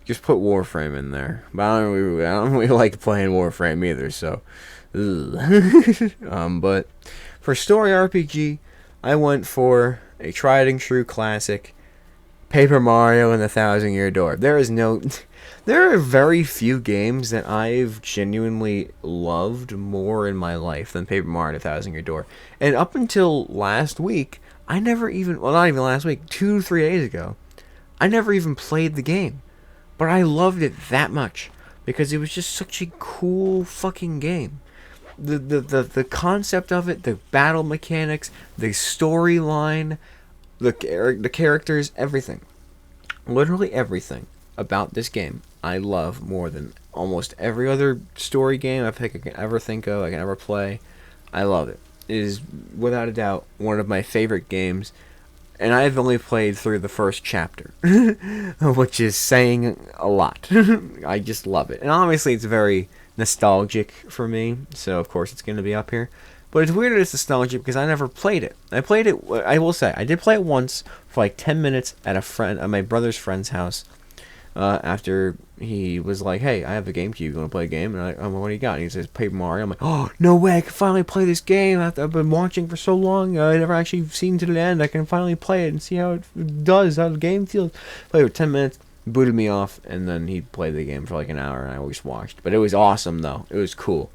Just put Warframe in there. But I don't really like playing Warframe either, so. But for story RPG, I went for a tried and true classic, Paper Mario and the Thousand Year Door. There are very few games that I've genuinely loved more in my life than Paper Mario and the Thousand Year Door. And up until last week, not even last week, 2-3 days ago, I never even played the game. But I loved it that much because it was just such a cool fucking game. The concept of it, the battle mechanics, the storyline, the characters, everything. Literally everything about this game I love more than almost every other story game I can ever think of, I can ever play. I love it. It is without a doubt one of my favorite games. And I've only played through the first chapter, which is saying a lot. I just love it. And obviously it's very nostalgic for me, so of course it's going to be up here. But it's weird that it's nostalgic because I never played it. I will say, I did play it once for like 10 minutes at my brother's friend's house. After he was like, hey, I have a GameCube, you want to play a game? And what do you got? And he says, Paper Mario. I'm like, oh, no way, I can finally play this game. I've been watching for so long, I never actually seen to the end. I can finally play it and see how it does, how the game feels. Played for 10 minutes, booted me off, and then he played the game for like an hour, and I always watched. But it was awesome, though. It was cool.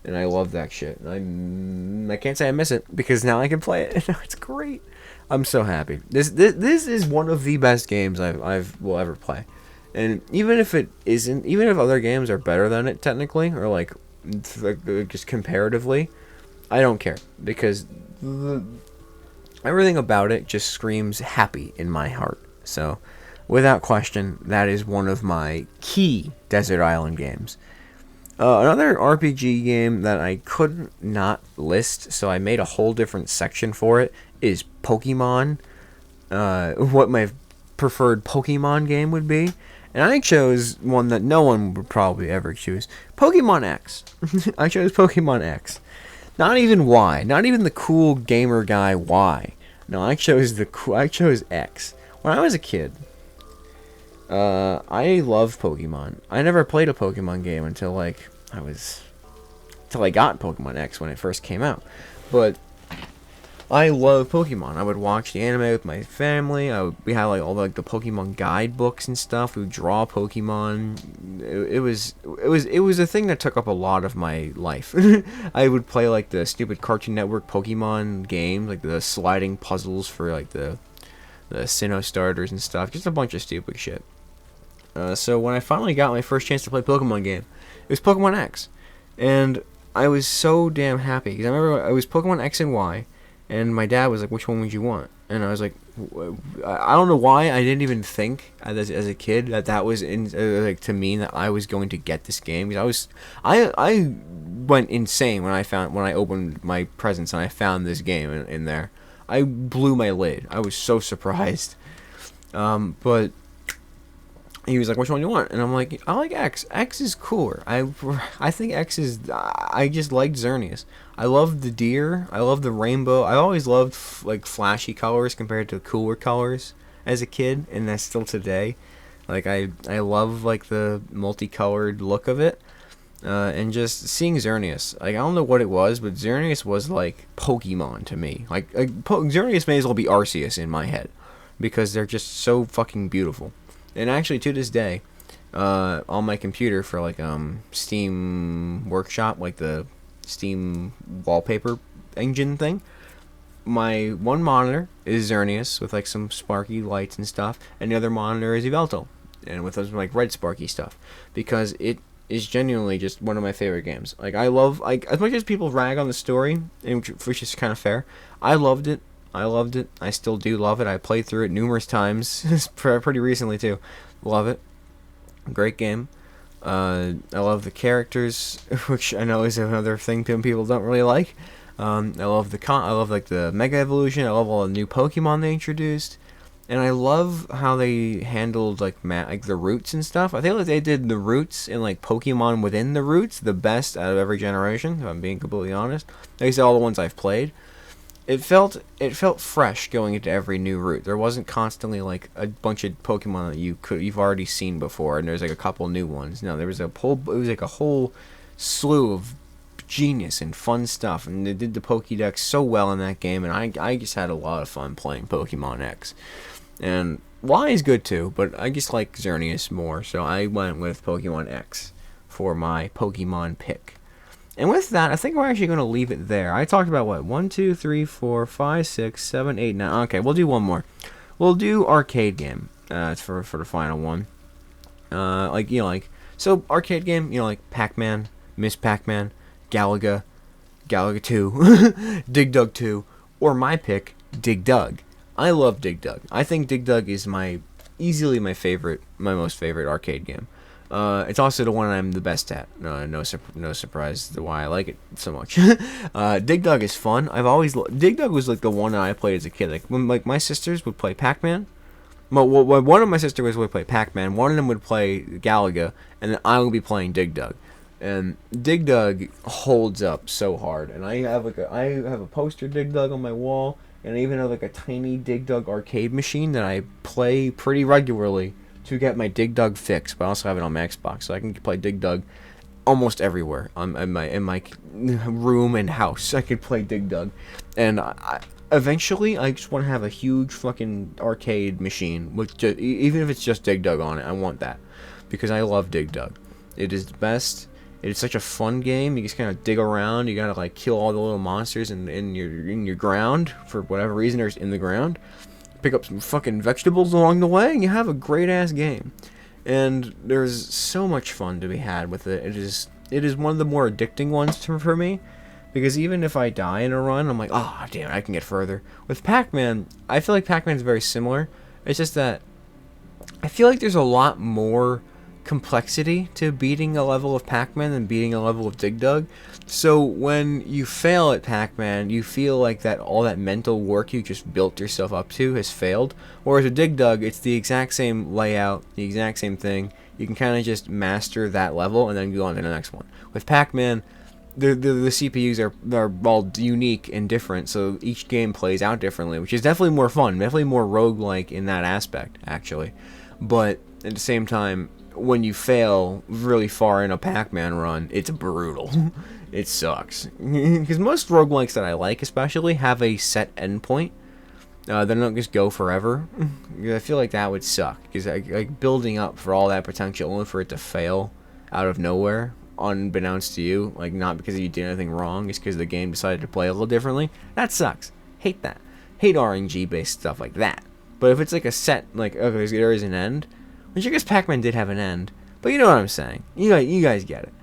And I love that shit. I can't say I miss it, because now I can play it. It's great. I'm so happy. This is one of the best games I will ever play. And even if it isn't, even if other games are better than it technically, or like just comparatively, I don't care, because everything about it just screams happy in my heart. So, without question, that is one of my key Desert Island games. Another RPG game that I could not list, so I made a whole different section for it, is Pokemon. What my preferred Pokemon game would be. And I chose one that no one would probably ever choose. Pokemon X. I chose Pokemon X. Not even Y. Not even the cool gamer guy Y. No, I chose X. When I was a kid, I love Pokemon. I never played a Pokemon game until I got Pokemon X when it first came out. But I love Pokemon. I would watch the anime with my family. We had like all the Pokemon guidebooks and stuff. We would draw Pokemon. It was a thing that took up a lot of my life. I would play like the stupid Cartoon Network Pokemon games, like the sliding puzzles for like the Sinnoh starters and stuff. Just a bunch of stupid shit. So when I finally got my first chance to play Pokemon game, it was Pokemon X, and I was so damn happy because I remember it was Pokemon X and Y. And my dad was like, "Which one would you want?" And I was like, "I don't know why I didn't even think as a kid that was like to mean that I was going to get this game." Because I went insane when I opened my presents and I found this game in there. I blew my lid. I was so surprised. But he was like, "Which one do you want?" And I'm like, "I like X. X is cooler. I think X is. I just liked Xerneas. I love the deer. I love the rainbow. I always loved like flashy colors compared to cooler colors as a kid, and that's still today. Like I love like the multicolored look of it, and just seeing Xerneas. Like I don't know what it was, but Xerneas was like Pokemon to me. Xerneas may as well be Arceus in my head, because they're just so fucking beautiful. And actually, to this day, on my computer for like Steam Workshop, like the Steam wallpaper engine thing, my one monitor is Xerneas with like some sparky lights and stuff, and the other monitor is Yveltal, and with those like red sparky stuff, because it is genuinely just one of my favorite games. Like I love, like as much as people rag on the story, which is kind of fair, I loved it. I still do love it. I played through it numerous times, pretty recently too. Love it. Great game. I love the characters, which I know is another thing people don't really like. I love like the Mega Evolution. I love all the new Pokemon they introduced, and I love how they handled like the roots and stuff. I think like they did the roots and like Pokemon within the roots the best out of every generation. If I'm being completely honest, at least all the ones I've played. It felt fresh going into every new route. There wasn't constantly like a bunch of Pokemon that you've already seen before, and there's like a couple new ones. No, there was it was like a whole slew of genius and fun stuff, and they did the Pokédex so well in that game, and I just had a lot of fun playing Pokemon X. And Y is good too, but I just like Xerneas more, so I went with Pokemon X for my Pokemon pick. And with that, I think we're actually going to leave it there. I talked about what? 1, 2, 3, 4, 5, 6, 7, 8, 9. Okay, we'll do one more. We'll do arcade game for the final one. So arcade game, like Pac-Man, Miss Pac-Man, Galaga 2, Dig Dug 2, or my pick, Dig Dug. I love Dig Dug. I think Dig Dug is easily my most favorite arcade game. It's also the one I'm the best at. No surprise to why I like it so much. Dig Dug is fun. Dig Dug was like the one that I played as a kid. Like when like my sisters would play Pac-Man. One of my sisters would play Pac-Man. One of them would play Galaga, and then I would be playing Dig Dug. And Dig Dug holds up so hard. And I have a poster Dig Dug on my wall, and I even have like a tiny Dig Dug arcade machine that I play pretty regularly to get my Dig Dug fix, but I also have it on my Xbox, so I can play Dig Dug almost everywhere. In my room and house, I can play Dig Dug, and eventually I just want to have a huge fucking arcade machine with even if it's just Dig Dug on it. I want that because I love Dig Dug. It is the best. It is such a fun game. You just kind of dig around. You gotta like kill all the little monsters in your ground for whatever reason. There's in the ground. Pick up some fucking vegetables along the way, and you have a great ass game. And there's so much fun to be had with it. It is one of the more addicting ones for me, because even if I die in a run, I'm like, oh damn, I can get further. With Pac-Man, I feel like Pac-Man's very similar. It's just that I feel like there's a lot more complexity to beating a level of Pac-Man than beating a level of Dig Dug. So when you fail at Pac-Man, you feel like that all that mental work you just built yourself up to has failed. Whereas with Dig Dug, it's the exact same layout, the exact same thing. You can kind of just master that level and then go on to the next one. With Pac-Man, the CPUs are all unique and different, so each game plays out differently, which is definitely more fun, definitely more roguelike in that aspect, actually. But at the same time, when you fail really far in a Pac-Man run, it's brutal. It sucks. Because most roguelikes that I like, especially, have a set endpoint. They don't just go forever. I feel like that would suck. Because like building up for all that potential, only for it to fail out of nowhere, unbeknownst to you, like not because you did anything wrong, it's because the game decided to play a little differently. That sucks. Hate that. Hate RNG-based stuff like that. But if it's like a set, like, okay, there is an end, which I guess Pac-Man did have an end, but you know what I'm saying. You guys get it.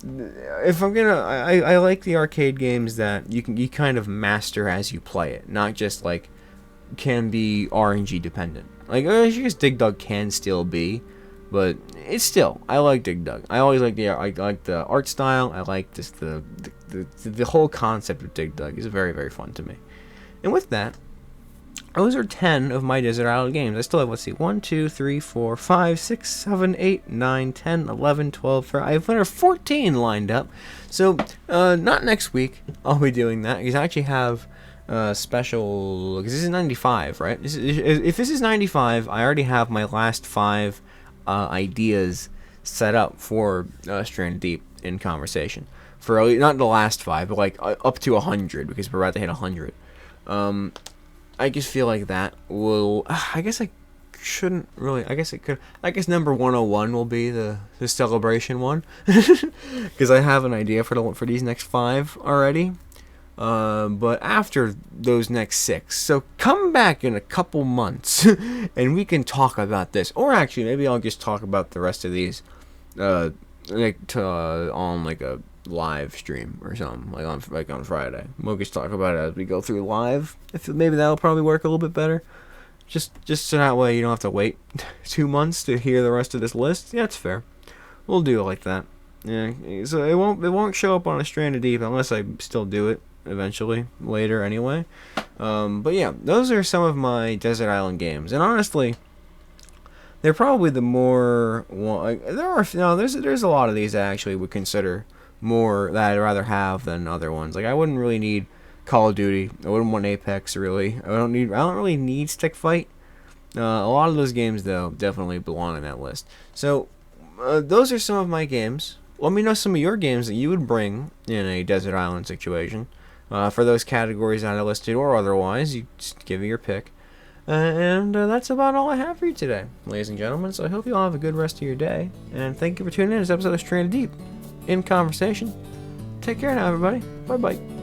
If I'm gonna, I like the arcade games that you kind of master as you play it, not just like can be RNG dependent. Like I guess Dig Dug can still be, but it's still, I like Dig Dug. I always like I like the art style. I like just the whole concept of Dig Dug is very, very fun to me. And with that, those are 10 of my Desert Island games. I still have, let's see, 1, 2, 3, 4, 5, 6, 7, 8, 9, 10, 11, 12, I have another 14 lined up. So, not next week, I'll be doing that, because I actually have special, because this is 95, right? If this is 95, I already have my last 5 ideas set up for Stranded Deep in conversation. For, not the last 5, but like up to 100, because we're about to hit 100. I just feel like that will, I guess I shouldn't really, I guess it could, I guess number 101 will be the celebration one, because I have an idea for these next 5 already, but after those next 6, so come back in a couple months, and we can talk about this, or actually, maybe I'll just talk about the rest of these, on like a live stream or something, like on Friday. We'll just talk about it as we go through live. Maybe that'll probably work a little bit better. Just so that way you don't have to wait 2 months to hear the rest of this list. Yeah, it's fair. We'll do it like that. Yeah, so it won't show up on a Stranded Deep unless I still do it eventually later anyway. But yeah, those are some of my Desert Island games, and honestly, they're probably the more there's a lot of these I actually would consider more that I'd rather have than other ones. Like I wouldn't really need Call of Duty. I wouldn't want Apex really. I don't really need Stick Fight. A lot of those games though definitely belong on that list. So those are some of my games. Let me know some of your games that you would bring in a Desert Island situation. For those categories that I listed or otherwise, you just give me your pick. And that's about all I have for you today, ladies and gentlemen. So I hope you all have a good rest of your day. And thank you for tuning in to this episode of Stranded Deep in Conversation. Take care now, everybody. Bye-bye.